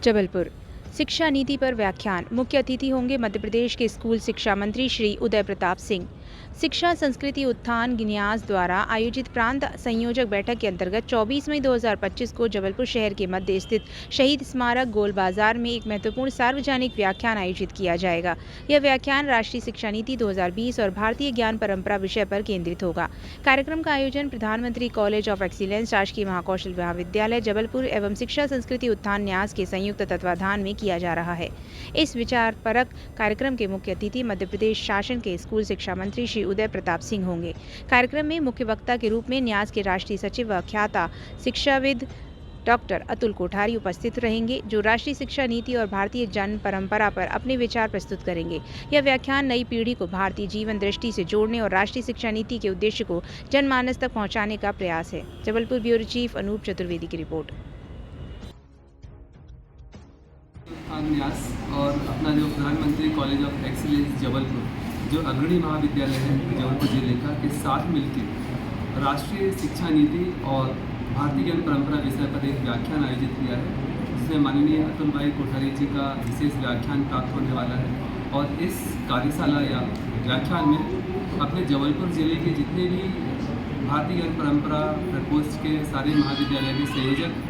जबलपुर शिक्षा नीति पर व्याख्यान। मुख्य अतिथि होंगे मध्य प्रदेश के स्कूल शिक्षा मंत्री श्री उदय प्रताप सिंह। शिक्षा संस्कृति उत्थान न्यास द्वारा आयोजित प्रांत संयोजक बैठक के अंतर्गत 24 मई 2025 को जबलपुर शहर के मध्य स्थित शहीद स्मारक गोल बाजार में एक महत्वपूर्ण सार्वजनिक व्याख्यान आयोजित किया जाएगा। यह व्याख्यान राष्ट्रीय शिक्षा नीति 2020 और भारतीय ज्ञान परंपरा विषय पर केंद्रित होगा। कार्यक्रम का आयोजन प्रधानमंत्री कॉलेज ऑफ एक्सीलेंस, राजकीय महाकौशल महाविद्यालय जबलपुर एवं शिक्षा संस्कृति उत्थान न्यास के संयुक्त तत्वाधान में किया जा रहा है। इस विचारपरक कार्यक्रम के मुख्य अतिथि मध्य प्रदेश शासन के स्कूल शिक्षा मंत्री श्री उदय प्रताप सिंह होंगे। कार्यक्रम में मुख्य वक्ता के रूप में न्यास के राष्ट्रीय सचिव व ख्याता शिक्षाविद डॉक्टर अतुल कोठारी उपस्थित रहेंगे, जो राष्ट्रीय शिक्षा नीति और भारतीय जन परंपरा पर अपने विचार प्रस्तुत करेंगे। यह व्याख्यान नई पीढ़ी को भारतीय जीवन दृष्टि से जोड़ने और राष्ट्रीय शिक्षा नीति के उद्देश्य को जनमानस तक पहुंचाने का प्रयास है। जबलपुर ब्यूरो चीफ अनूप चतुर्वेदी की रिपोर्ट। न्यास और अपना जो प्रधानमंत्री कॉलेज ऑफ एक्सीलेंस जबलपुर, जो अग्रणी महाविद्यालय है जबलपुर जिले का, के साथ मिलकर राष्ट्रीय शिक्षा नीति और भारतीय ज्ञान परंपरा विषय पर एक व्याख्यान आयोजित किया है, जिसमें माननीय अतुल भाई कोठारी जी का विशेष व्याख्यान प्राप्त होने वाला है। और इस कार्यशाला या व्याख्यान में अपने जबलपुर जिले के जितने भी भारतीय ज्ञान परंपरा प्रकोष्ठ के सारे महाविद्यालय के संयोजक,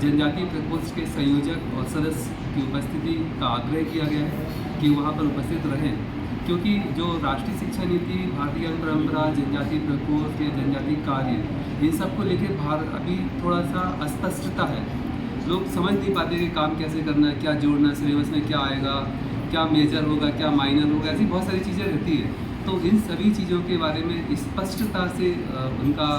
जनजातीय प्रकोष्ठ के संयोजक और सदस्य की उपस्थिति का आग्रह किया गया है कि वहाँ पर उपस्थित रहें, क्योंकि जो राष्ट्रीय शिक्षा नीति, भारतीय ज्ञान परंपरा, जनजातीय प्रकोष्ठ या जनजातीय कार्य, इन सबको लेकर अभी थोड़ा सा अस्पष्टता है। लोग समझ नहीं पाते कि काम कैसे करना है, क्या जोड़ना, सिलेबस में क्या आएगा, क्या मेजर होगा, क्या माइनर होगा, ऐसी बहुत सारी चीज़ें रहती है। तो इन सभी चीज़ों के बारे में स्पष्टता से उनका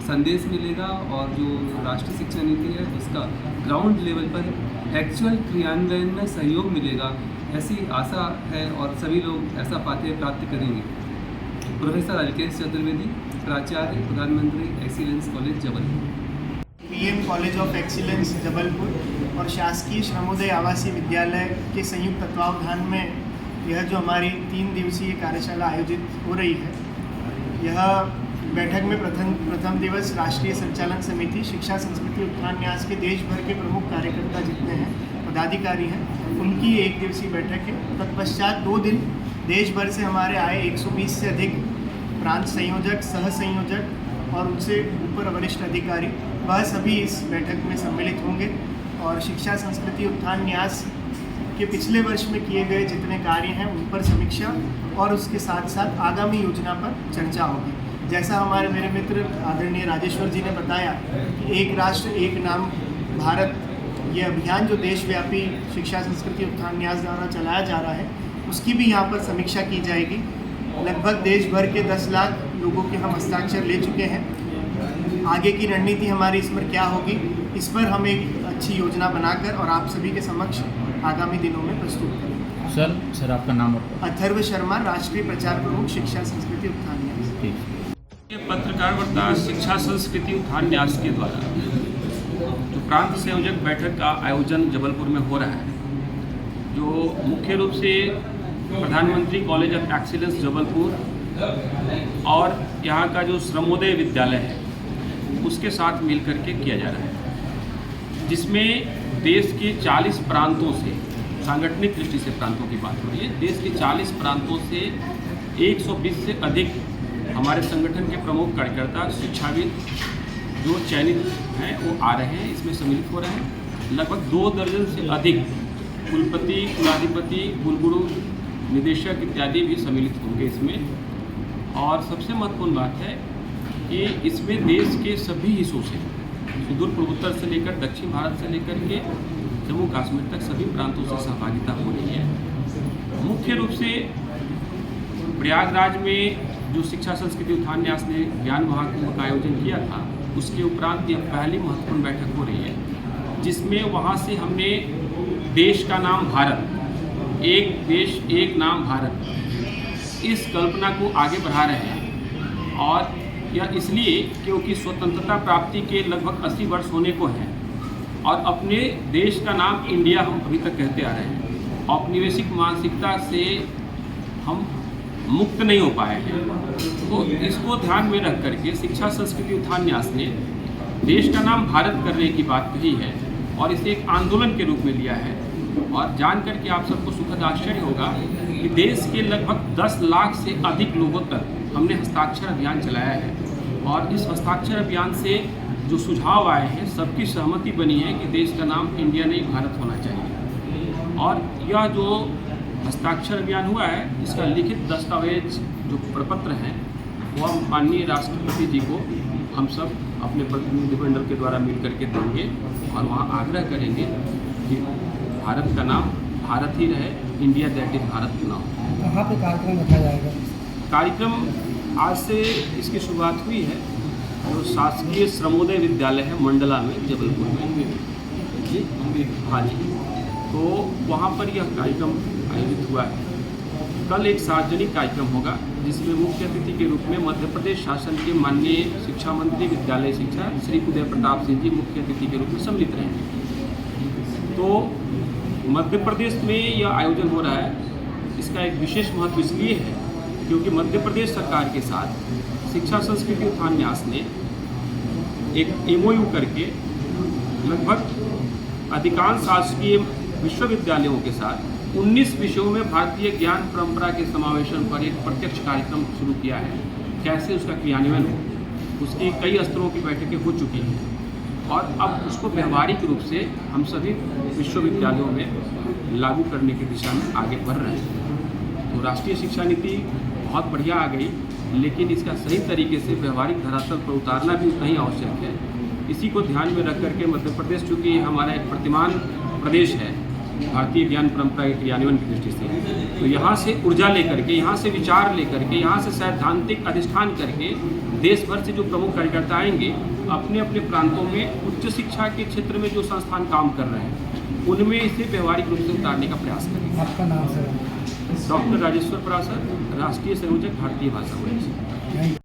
संदेश मिलेगा और जो राष्ट्रीय शिक्षा नीति है उसका ग्राउंड लेवल पर एक्चुअल क्रियान्वयन में सहयोग मिलेगा, ऐसी आशा है और सभी लोग ऐसा पाठ्य प्राप्त करेंगे। प्रोफेसर अलकेश चतुर्वेदी, प्राचार्य, प्रधानमंत्री excellence college Jabalpur. PM college of excellence Jabalpur और शासकीय श्रमोदय आवासीय विद्यालय के संयुक्त तत्वावधान में यह जो हमारी 3 दिवसीय कार्यशाला आयोजित हो रही है, यह बैठक में प्रथम दिवस राष्ट्रीय संचालन समिति शिक्षा संस्कृति उत्थान न्यास के देश भर के प्रमुख कार्यकर्ता जितने हैं, पदाधिकारी हैं, उनकी 1 दिवसीय बैठक है। तत्पश्चात 2 दिन देश भर से हमारे आए 120 से अधिक प्रांत संयोजक, सह संयोजक और उनसे ऊपर वरिष्ठ अधिकारी, वह सभी इस बैठक में सम्मिलित होंगे और शिक्षा संस्कृति उत्थान न्यास के पिछले वर्ष में किए गए जितने कार्य हैं उन पर समीक्षा और उसके साथ साथ आगामी योजना पर चर्चा होगी। जैसा हमारे मेरे मित्र आदरणीय राजेश्वर जी ने बताया कि एक राष्ट्र एक नाम भारत, ये अभियान जो देशव्यापी शिक्षा संस्कृति उत्थान न्यास द्वारा चलाया जा रहा है, उसकी भी यहाँ पर समीक्षा की जाएगी। लगभग देश भर के 10 लाख लोगों के हम हस्ताक्षर ले चुके हैं। आगे की रणनीति हमारी इस पर क्या होगी, इस पर हम एक अच्छी योजना बनाकर और आप सभी के समक्ष आगामी दिनों में प्रस्तुत करेंगे। सर आपका नाम और अथर्व शर्मा, राष्ट्रीय प्रचार प्रमुख, शिक्षा संस्कृति उत्थान न्यास। पत्रकार वार्ता शिक्षा संस्कृति उत्थान न्यास के द्वारा जो प्रांत संयोजक बैठक का आयोजन जबलपुर में हो रहा है, जो मुख्य रूप से प्रधानमंत्री कॉलेज ऑफ एक्सीलेंस जबलपुर और यहाँ का जो श्रमोदय विद्यालय है उसके साथ मिलकर के किया जा रहा है, जिसमें देश के 40 प्रांतों से, सांगठनिक दृष्टि से प्रांतों की बात हो रही है, देश के 40 प्रांतों से 120 से अधिक हमारे संगठन के प्रमुख कार्यकर्ता, शिक्षाविद जो चयनित हैं वो आ रहे हैं, इसमें सम्मिलित हो रहे हैं। लगभग 2 दर्जन से अधिक कुलपति, कुलाधिपति, कुलगुरु, निदेशक इत्यादि भी सम्मिलित होंगे इसमें। और सबसे महत्वपूर्ण बात है कि इसमें देश के सभी हिस्सों से, सुदूर पूर्वोत्तर से लेकर दक्षिण भारत से लेकर के जम्मू कश्मीर तक सभी प्रांतों से सहभागिता हो रही है। मुख्य रूप से प्रयागराज में जो शिक्षा संस्कृति उत्थान न्यास ने ज्ञान महाकुंभ का आयोजन किया था, उसके उपरांत यह पहली महत्वपूर्ण बैठक हो रही है, जिसमें वहाँ से हमने देश का नाम भारत, एक देश एक नाम भारत, इस कल्पना को आगे बढ़ा रहे हैं। और यह इसलिए क्योंकि स्वतंत्रता प्राप्ति के लगभग 80 वर्ष होने को हैं और अपने देश का नाम इंडिया हम अभी तक कहते आ रहे हैं। औपनिवेशिक मानसिकता से हम मुक्त नहीं हो पाए हैं, तो इसको ध्यान में रख करके शिक्षा संस्कृति उत्थान न्यास ने देश का नाम भारत करने की बात कही है और इसे एक आंदोलन के रूप में लिया है। और जान करके आप सबको सुखद आश्चर्य होगा कि देश के लगभग 10 लाख से अधिक लोगों तक हमने हस्ताक्षर अभियान चलाया है। और इस हस्ताक्षर अभियान से जो सुझाव आए हैं, सबकी सहमति बनी है कि देश का नाम इंडिया नहीं भारत होना चाहिए। और यह जो हस्ताक्षर अभियान हुआ है, इसका लिखित दस्तावेज जो प्रपत्र हैं वह माननीय राष्ट्रपति जी को हम सब अपने प्रतिनिधिमंडल के द्वारा मिल करके देंगे और वहाँ आग्रह करेंगे कि भारत का नाम भारत ही रहे, इंडिया दैट इज भारत ना हो। कहाँ पे कार्यक्रम रखा जाएगा? कार्यक्रम आज से इसकी शुरुआत हुई है जो शासकीय श्रमोदय विद्यालय है मंडला में, जबलपुर में जी। हाँ जी, तो वहाँ पर यह कार्यक्रम आयोजित हुआ है। कल एक सार्वजनिक कार्यक्रम होगा जिसमें मुख्य अतिथि के रूप में मध्य प्रदेश शासन के माननीय शिक्षा मंत्री विद्यालय शिक्षा श्री उदय प्रताप सिंह जी मुख्य अतिथि के रूप में सम्मिलित रहेंगे। तो मध्य प्रदेश में यह आयोजन हो रहा है, इसका एक विशेष महत्व इसलिए है क्योंकि मध्य प्रदेश सरकार के साथ शिक्षा संस्कृति उत्थान न्यास ने एक MOU करके लगभग अधिकांश शासकीय विश्वविद्यालयों के साथ 19 विषयों में भारतीय ज्ञान परंपरा के समावेशन पर एक प्रत्यक्ष कार्यक्रम शुरू किया है। कैसे उसका क्रियान्वयन हो, उसकी कई स्तरों की बैठकें हो चुकी हैं और अब उसको व्यवहारिक रूप से हम सभी विश्वविद्यालयों में लागू करने की दिशा में आगे बढ़ रहे हैं। तो राष्ट्रीय शिक्षा नीति बहुत बढ़िया आ गई, लेकिन इसका सही तरीके से व्यवहारिक धरातल पर उतारना भी उतना ही आवश्यक है। इसी को ध्यान में रख करके मध्य प्रदेश, चूँकि हमारा एक प्रतिमान प्रदेश है भारतीय ज्ञान परंपरा के क्रियान्वयन की दृष्टि से, तो यहाँ से ऊर्जा लेकर के, यहाँ से विचार लेकर के, यहाँ से सैद्धांतिक अधिष्ठान करके देश भर से जो प्रमुख कार्यकर्ता आएंगे अपने अपने प्रांतों में उच्च शिक्षा के क्षेत्र में जो संस्थान काम कर रहे हैं उनमें इसे व्यवहारिक रूप से उतारने का प्रयास करेंगे। आपका नाम सर? डॉक्टर राजेश्वर परासर, राष्ट्रीय संयोजक भारतीय भाषा मंच।